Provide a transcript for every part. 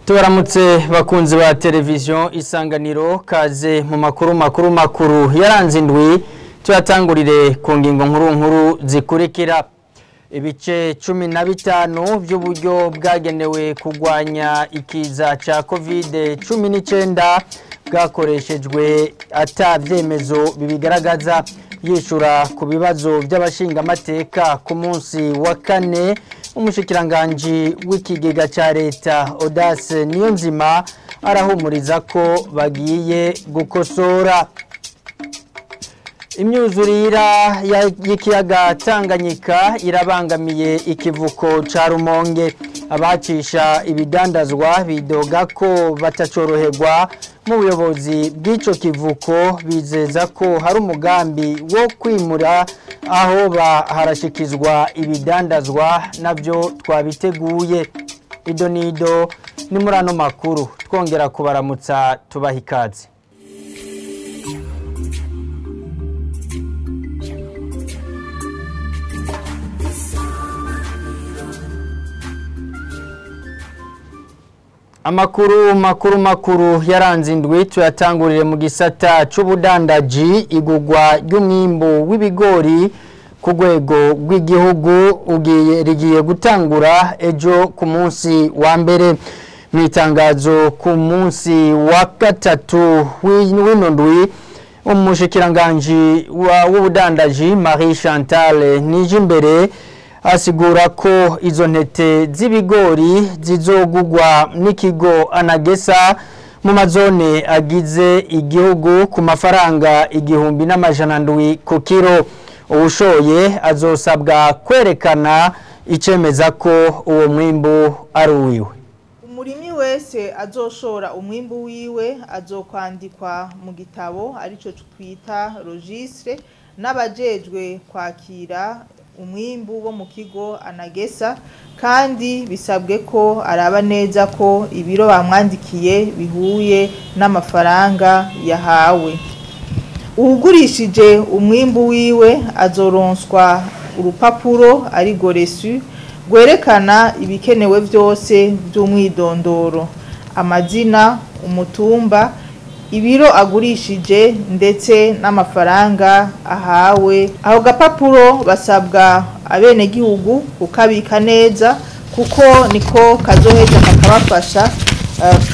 Tubaramutse bakunzi ba televiziyo Isanganiro kaze mu makuru yaranze indwi tuyatangurire ku ngingo nkuru zikurikira. Ibice 15 by'uburyo bwagenewe kugwanya ikiza ca COVID-19 bwakoreshejwe atavyemezo bibigaragaza. Yishura ku bibazo by'abashinga amateka ku munsi wa kane, umushikiranganji w'ikigega ca leta Audace Niyonzima arahumuriza ko bagiye gukosora. Imyuzurira y'ikiyaga Tanganyika irabangamiye ikivuko ca Rumonge. Abacisha ibidandazwa bidoga ko batacoroherwa mu buyobozi bw'ico kivuko, bizeza ko hari umugambi wo kwimura aho harashikizwa ibidandazwa, navyo twabiteguye. Idonido ni muri ano makuru, twongera kubaramutsa tubaha ikaze. Amakuru yaranze indwi tuyatangurire mu gisata c'ubudandaji. Igugwa ry'umwimbu w'ibigori ku rwego rw'igihugu rigiye gutangura ejo ku munsi wa mbere. Mu itangazo ku munsi wa gatatu w'ino ndwi, umushikiranganji w'ubudandaji Marie Chantal Nijimbere asigura ko izo ntete z'ibigori zizogugwa n'ikigo Anagesa mu mazone agize igihugu ku mafaranga 1,700 ku kiro. Uwushoye azosabwa kwerekana icemeza ko uwo mwimbu ari uwiwe. Umurimyi wese azoshora umwimbu wiwe azokwandikwa mu gitabo arico twita registre n'abajejwe kwakira umwimbu wo mu kigo Anagesa, kandi bisabwe ko araba neza ko ibiro bamwandikiye bihuye n'amafaranga yahawe. Ugurishije umwimbu wiwe azoronswa urupapuro ari goresu gwerekana ibikenewe byose by'umwidondoro, amazina, umutumba, ibiro agurishije ndetse n'amafaranga ahawe. Aho gapapuro basabwa abene gihugu kukabika neza, kuko niko kazoheza kakabafasha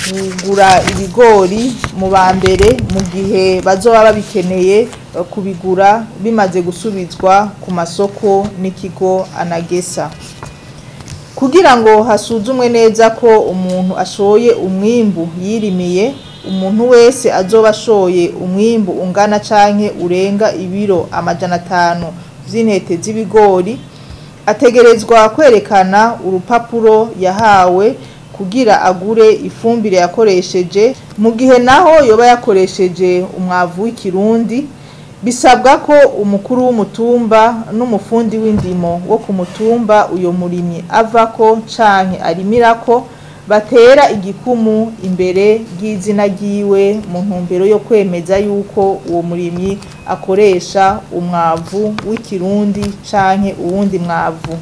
kugura ibigori mu bambere mu gihe bazoba babikeneye kubigura bimaze gusubizwa ku masoko n'ikigo Anagesa. Kugira ngo hasuzumwe neza ko umuntu ashoye umwimbu yirimiye, umuntu wese azoba ashoye umwimbu ungana canke urenga ibiro 500 vy'intete z'ibigori ategerezwa kwerekana urupapuro yahawe kugira agure ifumbire yakoresheje. Mu gihe naho yoba yakoresheje umwavu w'ikirundi, bisabwa ko umukuru w'umutumba n'umufundi w'indimo wo ku mutumba uyo murimyi avako canke arimirako batera igikumu imbere y'izina ryiwe mu ntumbero yo kwemeza yuko uwo murimyi akoresha umwavu w'ikirundi canke uwundi mwavu.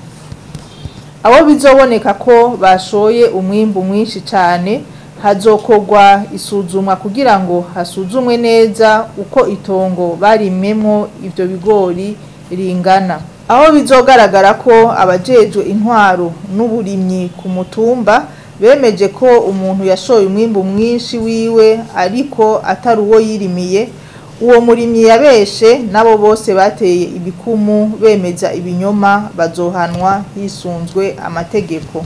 Abo bizoboneka ko bashoye umwimbu mwinshi cane, hazokogwa isuzumwa kugira ngo hasuzumwe neza uko itongo barimemwo ivyo bigori ringana. Aho bizogaragara ko abajejwe intwaro n'uburimyi ku mutumba bemeje ko umuntu yashoye umwimbu mwinshi wiwe ariko atari uwo yirimiye, uwo murimyi yabeshe, nabo bose bateye ibikumu bemeza ibinyoma bazohanwa hisunzwe amategeko.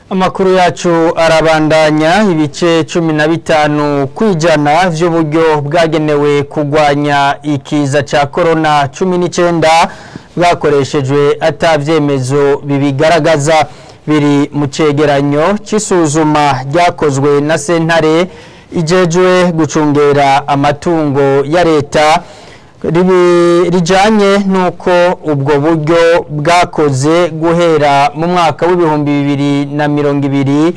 Amakuru yacu arabandanya. Ibice 15 kwijana vy'uburyo bwagenewe kugwanya ikiza ca COVID-19 bwakoreshejwe atavyemezo bibigaragaza. Biri mu cegeranyo c'isuzuma ryakozwe na sentare ijejwe gucungera amatungo ya leta rijanye nuko ubwo buryo bwakoze guhera mu mwaka w'2020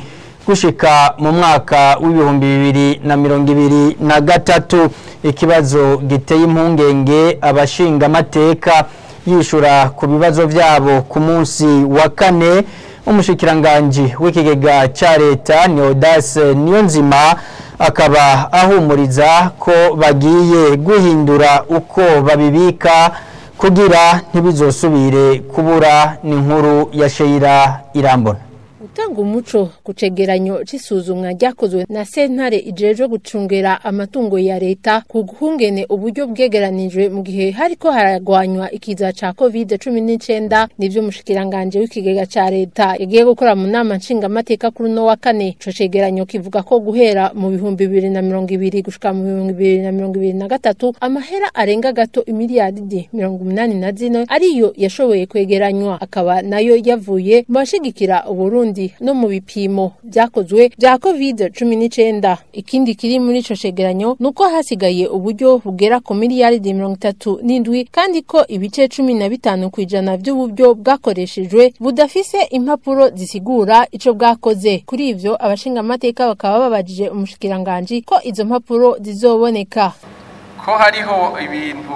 gushika mu mwaka w'2023. Ikibazo giteye impungenge abashinga amateka. Yishura ku bibazo vyabo ku munsi wa kane, umushikiranganji w'ikigega ca leta Neodas Niyonzima akaba ahumuriza ko bagiye guhindura uko babibika kugira ntibizosubire kubura n'inkuru ya Sheira Irambona. Utanga umuco ku cegeranyo c'isuzumwa ryakozwe na sentare ijeje gucungera amatungo ya leta ku guhungene uburyo bwegeranijwe mu gihe hariko haragwanywa ikiza ca COVID-19 nivyo mushikiranganje w'ikigega ca leta yagiye gukora mu nama nshinga mateka kuri no wa kane. Ico cegeranyo kivuga ko guhera mu 2020 gushika mu 2023 amahera arenga gato imiliyaridi 84 ariyo yashoboye kwegeranywa, akaba nayo yavuye mu bashigikira Uburundi no mu bipimo byakozwe bya COVID-19. Ikindi kiri muri ico cegeranyo nuko hasigaye uburyo bugera ku miliyaridi 37 kandi ko ibice 15 kwijana by'uburyo bwakoreshejwe budafise impapuro zisigura ico bwakoze. Kuri ivyo abashinga amateka bakaba babajije umushikiranganje ko izo mpapuro zizoboneka, ko hariho ibintu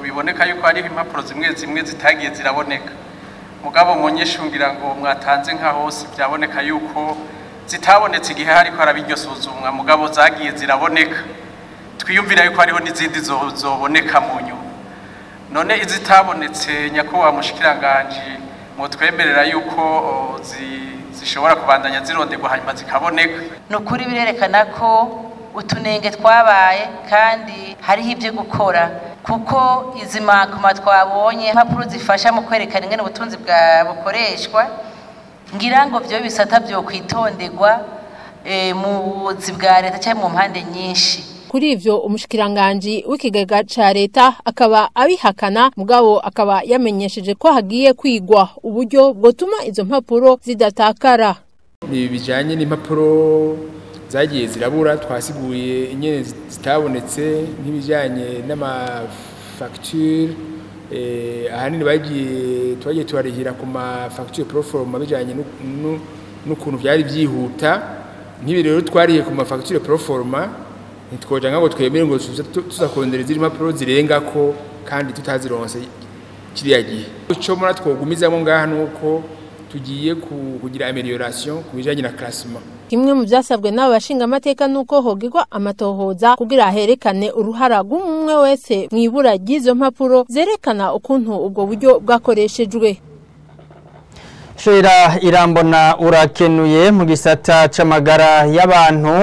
biboneka yuko hariho impapuro zimwe zitagiye ziraboneka, mugabo munyeshungira ngo mwatanze nka hose byaboneka yuko zitabonetse igihe hariko harabiryo suzumwa, mugabo zagiye ziraboneka. Twiyumvira yuko hariho n'izindi zoboneka mu nyuma. None izitabonetse nyakubahwa mushikiranganje mutwemerera yuko zishobora kubandanya zironderwa hanyuma zikaboneka. Nukuri birerekana ko utunenge twabaye kandi hariho ibyo gukora, kuko izi makoma twabonye impapuro zifasha mu kwerekana ingene ubutunzi bukoreshwa, ngira ngo byo bisata byo kwitonderwa mu buzi bwa leta cyangwa mu mpande nyinshi. Kuri ivyo umushikiranganje w'ikigega ca leta akaba abihakana, mugabo akaba yamenyesheje ko hagiye kwigwa uburyo bwotuma izo mpapuro zidatakara. Bijanye n'impapuro zagiye zirabura, twasiguye inyene zitabonetse nk'ibijanye n'amafacture ahanini twagiye tubarihira ku mafacture proforma bijanye n'ukuntu byari byihuta. Nk'ibi rero twariye ku mafacture proforma ntitwoja ngo twemere ngo tuzakondera ziri impapuro zirenga ko kandi tutazironse kiriya gihe. Ico mura twogumizamo ngaha nuko tugiye kugira amelioration ku bijanye na classement. Kimwe mu byasabwe n'abo bashinga amateka nuko hogirwa amatohoza kugira herekane uruhara rw'umwe wese mu ibura ry'izo mpapuro zerekana ukuntu ubwo buryo bwakoreshejwe. Sheira Irambona urakenuye. Mu gisata c'amagara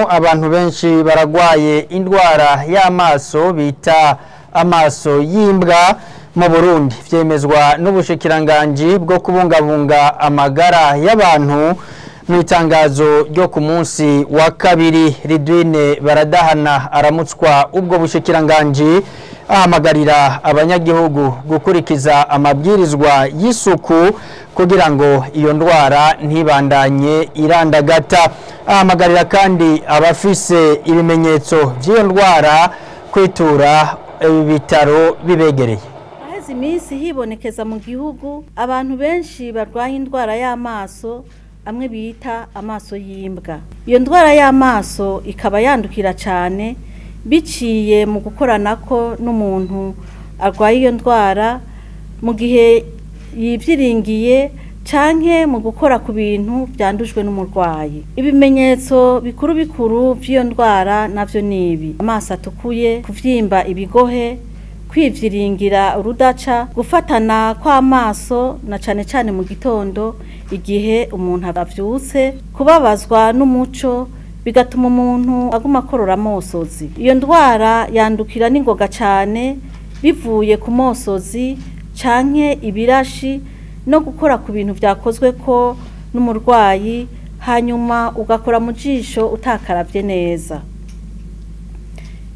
abantu benshi baragwaye indwara y'amaso bita amaso y'imbwa mu Burundi, vyemezwa n'ubushikiranganje bwo kubungabunga amagara y'abantu mu itangazo ryo ku munsi wa kabiri. Ridwine Baradahana aramutswa ubwo bushikiranganje ahamagarira abanyagihugu gukurikiza amabwirizwa y'isuku kugira ngo iyo ndwara ntibandanye irandagata. Ahamagarira kandi abafise ibimenyetso by'iyo ndwara kwitura ibitaro bibegereye. Aheze iminsi hibonekeza mu gihugu abantu benshi barwaye indwara y'amaso amwe bita amaso y'imbwa. Iyo ndwara y'amaso ikaba yandukira cyane biciye mu gukoranako n'umuntu arwaye iyo ndwara mu gihe yivyiringiye canke mu gukora ku bintu byandujwe n'umurwayi. Ibimenyetso bikuru by'iyo ndwara navyo nibi: amaso atukuye, kuvyimba ibigohe, kwivyiringira urudaca, gufatana kw'amaso na cane mu gitondo igihe umuntu avyutse, kubabazwa n'umuco bigatuma umuntu aguma akorora amosozi. Iyo ndwara yandukira n'ingoga cane bivuye ku mosozi canke ibirashi no gukora ku bintu vyakozwe ko n'umurwayi hanyuma ugakora mu jisho utakaravye neza.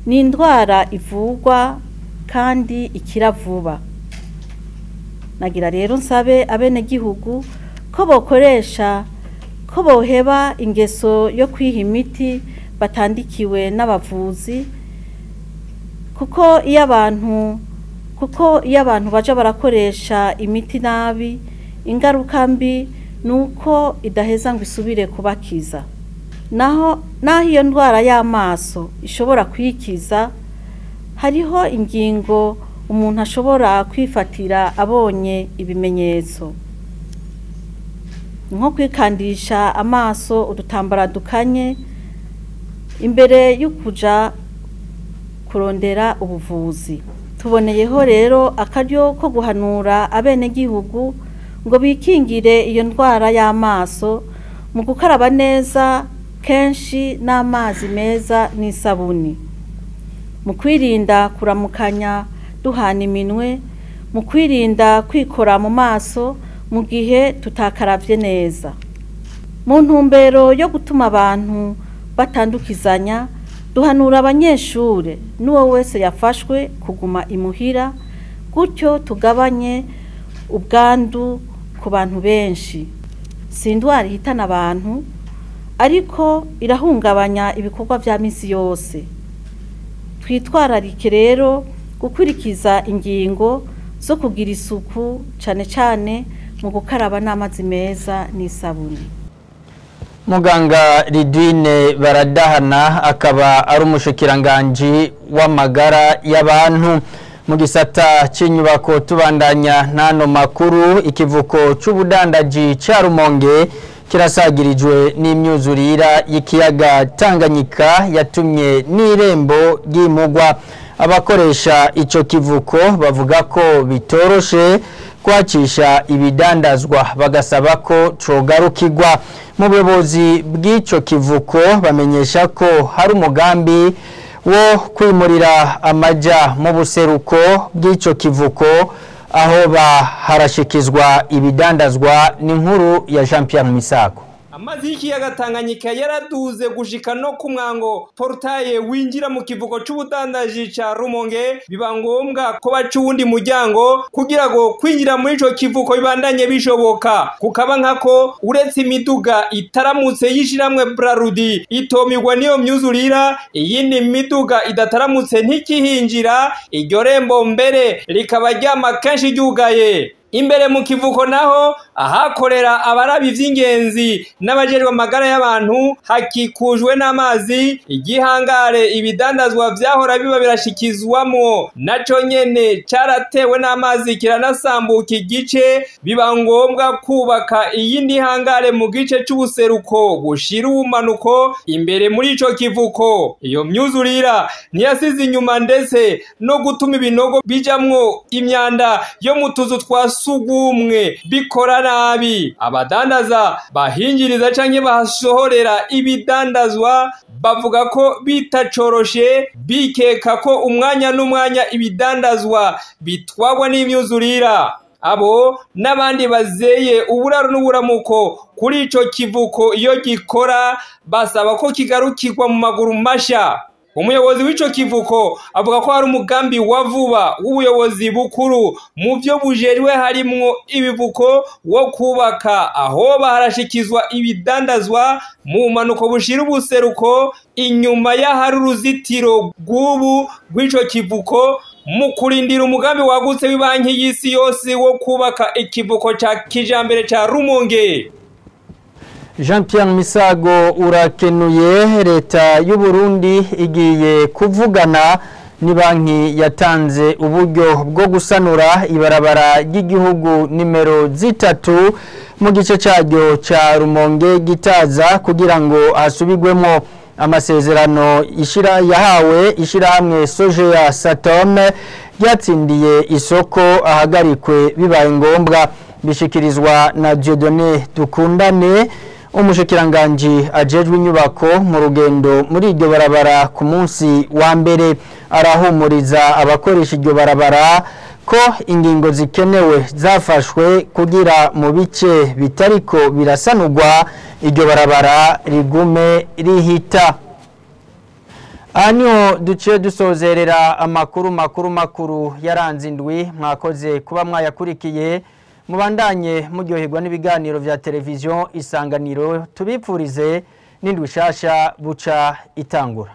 Ni indwara ivurwa kandi ikira vuba. Nagira rero nsabe abene gihugu ko boheba ingeso yo kwiha imiti batandikiwe n'abavuzi, kuko iyo abantu baje barakoresha imiti nabi, ingaruka mbi nuko idaheza ngo isubire kubakiza. Naho iyo ndwara y'amaso ishobora kwikiza, hariho ingingo umuntu ashobora kwifatira abonye ibimenyetso. nko kwikandisha amaso udutambara dukanye imbere yo kuja kurondera ubuvuzi. Tuboneyeho rero akaryo ko guhanura abenegihugu ngo bikingire iyo ndwara y'amaso mu gukaraba neza kenshi n'amazi meza n'isabuni, mu kwirinda kuramukanya duhana iminwe, mu kwirinda kwikora mu maso mu gihe tutakaravye neza. Mu ntumbero yo gutuma abantu batandukizanya, duhanura abanyeshure n'uwo wese yafashwe kuguma imuhira, gutyo tugabanye ubwandu ku bantu benshi. Si indwara ihitana abantu, ariko irahungabanya ibikorwa vya misi yose. Twitwararike rero gukurikiza ingingo zo kugira isuku cane cane mu gukaraba n'amazi meza n'isabuni. Muganga Ridwine Baradahana akaba ari umushikiranganji w'amagara y'abantu. Mu gisata c'inyubako tubandanya n'ano makuru, ikivuko c'ubudandaji ca Rumonge kirasagirijwe n'imyuzurira y'ikiyaga Tanganyika yatumye n'irembo ryimugwa. Abakoresha ico kivuko bavuga ko bitoroshe kwacisha ibidandazwa, bagasaba ko cogarukirwa. Mu buyobozi bw'ico kivuko bamenyesha ko hari umugambi wo kwimurira amaja mu buseruko bw'ico kivuko aho harashikizwa ibidandazwa. N'inkuru ya Jean Pierre Misako. Amazi y'ikiyaga Tanganyika yaraduze gushika no ku mwango portaye winjira mu kivuko c'ubudandaji ca Rumonge, biba ngombwa ko baca uwundi muryango kugira ngo kwinjira muri ico kivuko bibandanye bishoboka. Kukaba nkako uretse imiduga itaramutse yishiramwe Brarudi itomirwa niyo myuzurira, iyindi miduga idataramutse ntikihinjira, iryo rembo mbere rikaba ryama kenshi ryugaye. Imbere mu kivuko naho ahakorera abarabi vy'ingenzi n'abajejwe amagara y'abantu hakikujwe n'amazi, igihangare ibidandazwa vyahora biba birashikizwamwo naco nyene caratewe n'amazi kiranasambuka igice, biba ngombwa kubaka iyindi hangare mu gice c'ubuseruko bushira ubumanuko imbere muri ico kivuko. Iyo myuzurira ntiyasize inyuma ndetse no gutuma ibinogo bijamwo imyanda yo mu tuzu twa sugumwe bikora nabi. Abadandaza bahingiriza canke basohorera ibidandazwa bavuga ko bitacoroshe, bikeka ko umwanya n'umwanya ibidandazwa bitwagwa n'imyuzurira. Abo n'abandi bazeye uburaro n'uburamuko kuri ico kivuko iyo gikora basaba ko kigarukirwa mu maguru masha. Umuyobozi w'ico kivuko avuga ko hari umugambi wa vuba w'ubuyobozi bukuru mu vyo bujejwe harimwo ibivuko wo kubaka aho harashikizwa ibidandazwa mu manuko bushira ubuseruko inyuma y'ahari uruzitiro rw'ubu rw'ico kivuko, mu kurindira umugambi wagutse w'ibanki y'isi yose wo kubaka ikivuko ca kijambere ca Rumonge. Jean Pierre Misago urakenuye. Leta y'u Burundi igiye kuvugana ni banki yatanze uburyo bwo gusanura ibarabara ry'igihugu nimero 3 mu gice cyaryo ca Rumonge Gitaza kugira ngo hasubigwemo amasezerano yahawe ishirahamwe Sojeya Satom ryatsindiye isoko ahagarikwe bibaye ngombwa. Bishikirizwa na Dieudonné Dukundane, umushikiranganji ajejwe inyubako mu rugendo muri iryo barabara ku munsi wa mbere. Arahumuriza abakoresha iryo barabara ko ingingo zikenewe zafashwe kugira mu bice bitariko birasanurwa iryo barabara rigume rihita. Anyo duce dusozerera amakuru yaranze indwi. Mwakoze kuba mwayakurikiye, mubandanye muryoherwa n'ibiganiro vya televiziyo Isanganiro. Tubipfurize n'indwi shasha buca itangura.